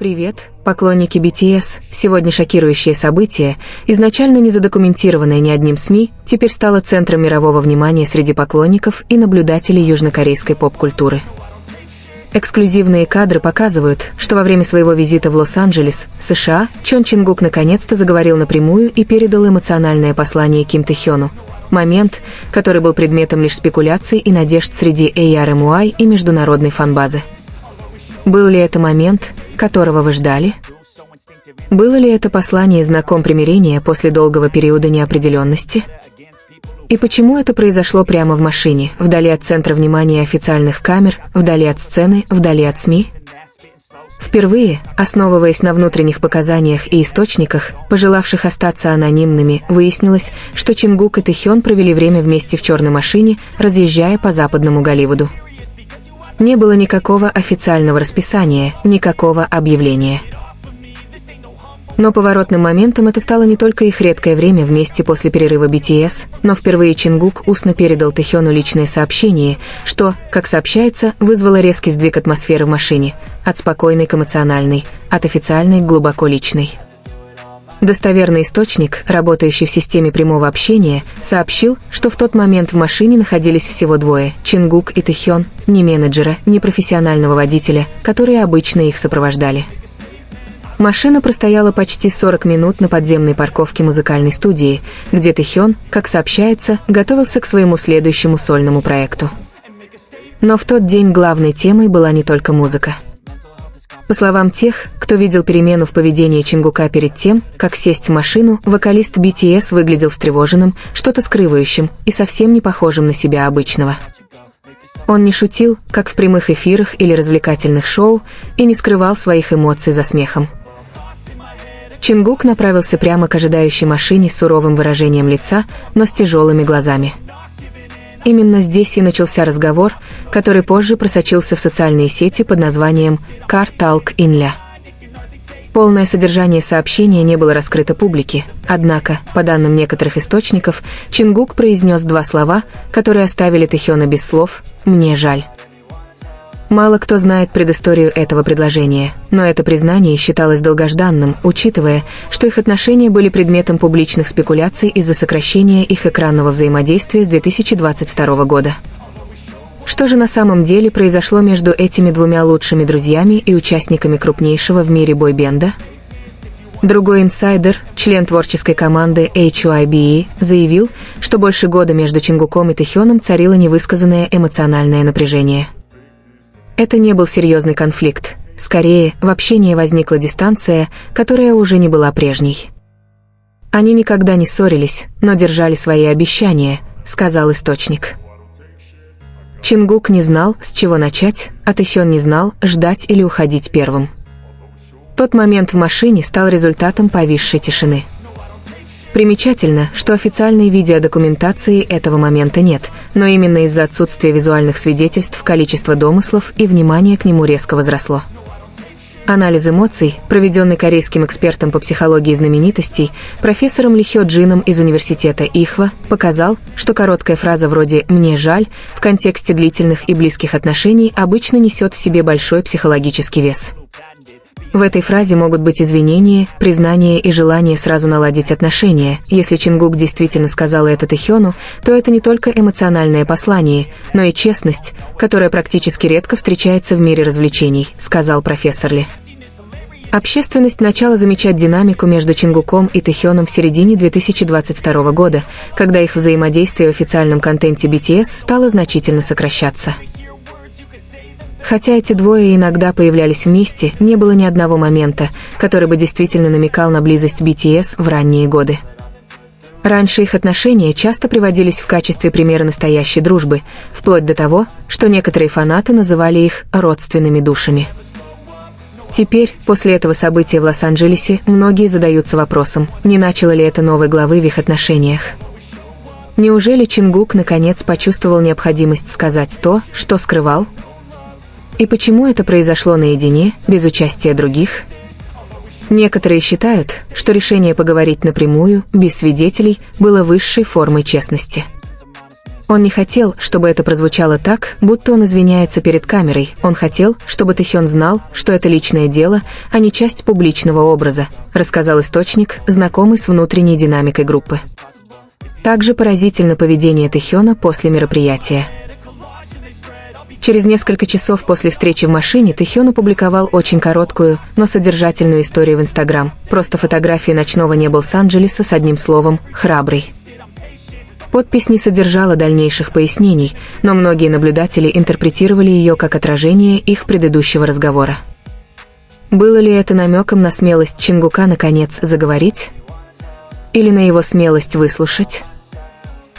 Привет, поклонники BTS. Сегодня шокирующее событие, изначально не задокументированное ни одним СМИ, теперь стало центром мирового внимания среди поклонников и наблюдателей южнокорейской поп-культуры. Эксклюзивные кадры показывают, что во время своего визита в Лос-Анджелес, США, Чон Чингук наконец-то заговорил напрямую и передал эмоциональное послание Ким Тэхёну. Момент, который был предметом лишь спекуляций и надежд среди ARMY и международной фан-базы. Был ли это момент, которого вы ждали? Было ли это послание знаком примирения после долгого периода неопределенности? И почему это произошло прямо в машине, вдали от центра внимания официальных камер, вдали от сцены, вдали от СМИ? Впервые, основываясь на внутренних показаниях и источниках, пожелавших остаться анонимными, выяснилось, что Чингук и Тэхён провели время вместе в черной машине, разъезжая по западному Голливуду. Не было никакого официального расписания, никакого объявления. Но поворотным моментом это стало не только их редкое время вместе после перерыва BTS, но впервые Чингук устно передал Тэхёну личное сообщение, что, как сообщается, вызвало резкий сдвиг атмосферы в машине, от спокойной к эмоциональной, от официальной к глубоко личной. Достоверный источник, работающий в системе прямого общения, сообщил, что в тот момент в машине находились всего двое – Чингук и Тэхён, ни менеджера, ни профессионального водителя, которые обычно их сопровождали. Машина простояла почти 40 минут на подземной парковке музыкальной студии, где Тэхён, как сообщается, готовился к своему следующему сольному проекту. Но в тот день главной темой была не только музыка. По словам тех, кто видел перемену в поведении Чингука перед тем, как сесть в машину, вокалист BTS выглядел встревоженным, что-то скрывающим и совсем не похожим на себя обычного. Он не шутил, как в прямых эфирах или развлекательных шоу, и не скрывал своих эмоций за смехом. Чингук направился прямо к ожидающей машине с суровым выражением лица, но с тяжелыми глазами. Именно здесь и начался разговор, который позже просочился в социальные сети под названием «Car Talk Inля». Полное содержание сообщения не было раскрыто публике, однако, по данным некоторых источников, Чингук произнес два слова, которые оставили Тэхёна без слов «Мне жаль». Мало кто знает предысторию этого предложения, но это признание считалось долгожданным, учитывая, что их отношения были предметом публичных спекуляций из-за сокращения их экранного взаимодействия с 2022 года. Что же на самом деле произошло между этими двумя лучшими друзьями и участниками крупнейшего в мире бойбенда? Другой инсайдер, член творческой команды HYBE, заявил, что больше года между Чингуком и Тэхёном царило невысказанное эмоциональное напряжение. Это не был серьезный конфликт. Скорее, в общении возникла дистанция, которая уже не была прежней. Они никогда не ссорились, но держали свои обещания, сказал источник. Чингук не знал, с чего начать, а Тэхён не знал, ждать или уходить первым. Тот момент в машине стал результатом повисшей тишины. Примечательно, что официальной видеодокументации этого момента нет, но именно из-за отсутствия визуальных свидетельств количество домыслов и внимание к нему резко возросло. Анализ эмоций, проведенный корейским экспертом по психологии знаменитостей, профессором Ли Хё Джином из университета Ихва, показал, что короткая фраза вроде «мне жаль» в контексте длительных и близких отношений обычно несет в себе большой психологический вес. В этой фразе могут быть извинения, признание и желание сразу наладить отношения. Если Чингук действительно сказал это Тэхёну, то это не только эмоциональное послание, но и честность, которая практически редко встречается в мире развлечений, сказал профессор Ли. Общественность начала замечать динамику между Чингуком и Тэхёном в середине 2022 года, когда их взаимодействие в официальном контенте BTS стало значительно сокращаться. Хотя эти двое иногда появлялись вместе, не было ни одного момента, который бы действительно намекал на близость BTS в ранние годы. Раньше их отношения часто приводились в качестве примера настоящей дружбы, вплоть до того, что некоторые фанаты называли их «родственными душами». Теперь, после этого события в Лос-Анджелесе, многие задаются вопросом, не начало ли это новой главы в их отношениях. Неужели Чингук наконец почувствовал необходимость сказать то, что скрывал? И почему это произошло наедине, без участия других? Некоторые считают, что решение поговорить напрямую, без свидетелей, было высшей формой честности. Он не хотел, чтобы это прозвучало так, будто он извиняется перед камерой. Он хотел, чтобы Тэхён знал, что это личное дело, а не часть публичного образа, рассказал источник, знакомый с внутренней динамикой группы. Также поразительно поведение Тэхёна после мероприятия. Через несколько часов после встречи в машине Тэхён опубликовал очень короткую, но содержательную историю в Инстаграм. Просто фотографии ночного неба Лос-Анджелеса с одним словом «храбрый». Подпись не содержала дальнейших пояснений, но многие наблюдатели интерпретировали ее как отражение их предыдущего разговора. Было ли это намеком на смелость Чингука наконец заговорить? Или на его смелость выслушать?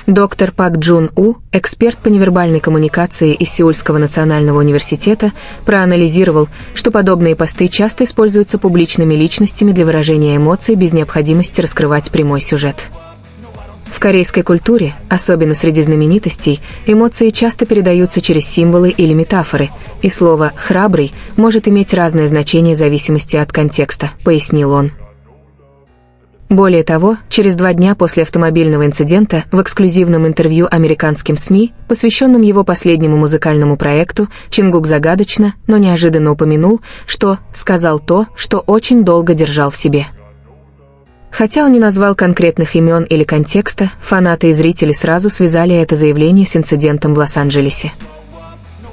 Доктор Пак Джун У, эксперт по невербальной коммуникации из Сеульского национального университета, проанализировал, что подобные посты часто используются публичными личностями для выражения эмоций без необходимости раскрывать прямой сюжет. В корейской культуре, особенно среди знаменитостей, эмоции часто передаются через символы или метафоры, и слово «храбрый» может иметь разное значение в зависимости от контекста, пояснил он. Более того, через 2 дня после автомобильного инцидента в эксклюзивном интервью американским СМИ, посвященном его последнему музыкальному проекту, Чингук загадочно, но неожиданно упомянул, что сказал то, что очень долго держал в себе. Хотя он не назвал конкретных имен или контекста, фанаты и зрители сразу связали это заявление с инцидентом в Лос-Анджелесе.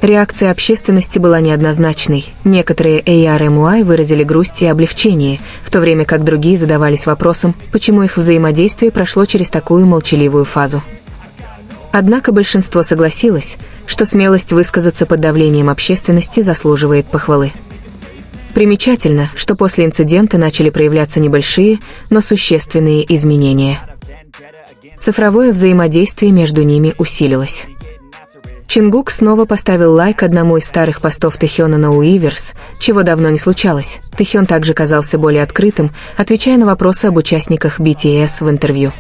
Реакция общественности была неоднозначной. Некоторые ARMY выразили грусть и облегчение, в то время как другие задавались вопросом, почему их взаимодействие прошло через такую молчаливую фазу. Однако большинство согласилось, что смелость высказаться под давлением общественности заслуживает похвалы. Примечательно, что после инцидента начали проявляться небольшие, но существенные изменения. Цифровое взаимодействие между ними усилилось. Чингук снова поставил лайк одному из старых постов Тэхёна на Уиверс, чего давно не случалось. Тэхён также казался более открытым, отвечая на вопросы об участниках BTS в интервью.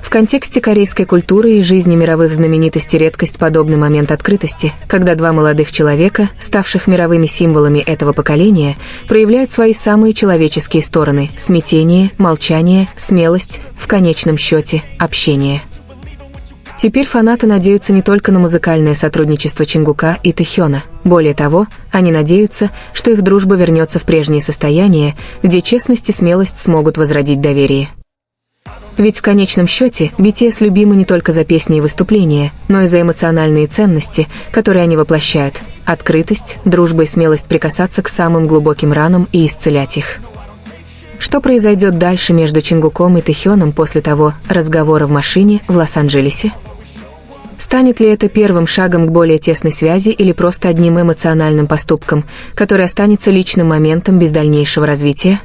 В контексте корейской культуры и жизни мировых знаменитостей редкость подобный момент открытости, когда 2 молодых человека, ставших мировыми символами этого поколения, проявляют свои самые человеческие стороны – смятение, молчание, смелость, в конечном счете, общение. Теперь фанаты надеются не только на музыкальное сотрудничество Чингука и Тэхёна. Более того, они надеются, что их дружба вернется в прежнее состояние, где честность и смелость смогут возродить доверие. Ведь в конечном счете BTS любимы не только за песни и выступления, но и за эмоциональные ценности, которые они воплощают – открытость, дружба и смелость прикасаться к самым глубоким ранам и исцелять их. Что произойдет дальше между Чингуком и Тэхёном после того разговора в машине в Лос-Анджелесе? Станет ли это первым шагом к более тесной связи или просто одним эмоциональным поступком, который останется личным моментом без дальнейшего развития?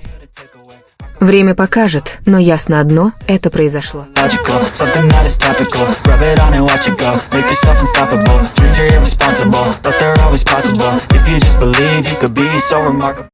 Время покажет, но ясно одно – это произошло.